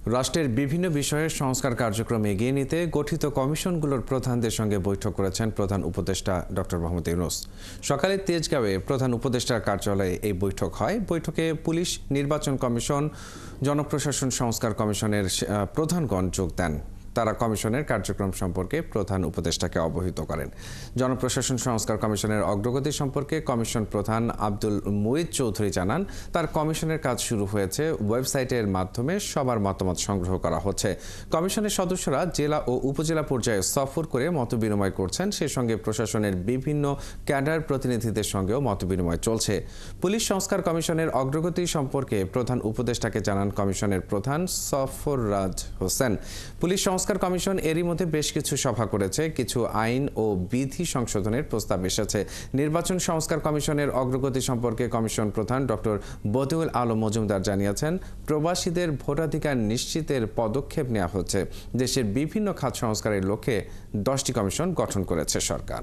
রাষ্ট্রের বিভিন্ন বিষয়ে সংস্কার কার্যক্রম এগিয়ে নিতে গঠিত কমিশনগুলোর প্রধানদের সঙ্গে বৈঠক করেছেন প্রধান উপদেষ্টা ডক্টর মোহাম্মদ ইউনূস। সকালে তেজগাঁওয়ে প্রধান উপদেষ্টার কার্যালয়ে এই বৈঠক হয়। বৈঠকে পুলিশ, নির্বাচন কমিশন, জনপ্রশাসন সংস্কার কমিশনের প্রধানগণ যোগ দেন। তারা কমিশনের কার্যক্রম সম্পর্কে প্রধান উপদেষ্টাকে অবহিত করেন। জনপ্রশাসন সংস্কার কমিশনের অগ্রগতি সম্পর্কে কমিশন প্রধান আব্দুল মুইদ চৌধুরী জানান, তার কমিশনের কাজ শুরু হয়েছে। ওয়েবসাইটের মাধ্যমে সবার মতামত সংগ্রহ করা হচ্ছে। কমিশনের সদস্যরা জেলা ও উপজেলা পর্যায়ে সফর করে মতবিনিময় করছেন। সে সঙ্গে প্রশাসনের বিভিন্ন ক্যাডার প্রতিনিধিদের সঙ্গেও মতবিনিময় চলছে। পুলিশ সংস্কার কমিশনের অগ্রগতি সম্পর্কে প্রধান উপদেষ্টাকে জানান কমিশনের প্রধান সফররাজ হোসেন। পুলিশ সংস্কার কমিশন এরই মধ্যে বেশ কিছু সভা করেছে। কিছু আইন ও বিধি সংশোধনের প্রস্তাব এসেছে। নির্বাচন সংস্কার কমিশনের অগ্রগতি সম্পর্কে কমিশন প্রধান ডক্টর বদিউল আলম মজুমদার জানিয়েছেন, প্রবাসীদের ভোটাধিকার নিশ্চিতের পদক্ষেপ নেওয়া হচ্ছে। দেশের বিভিন্ন খাত সংস্কারের লক্ষ্যে 10টি কমিশন গঠন করেছে সরকার।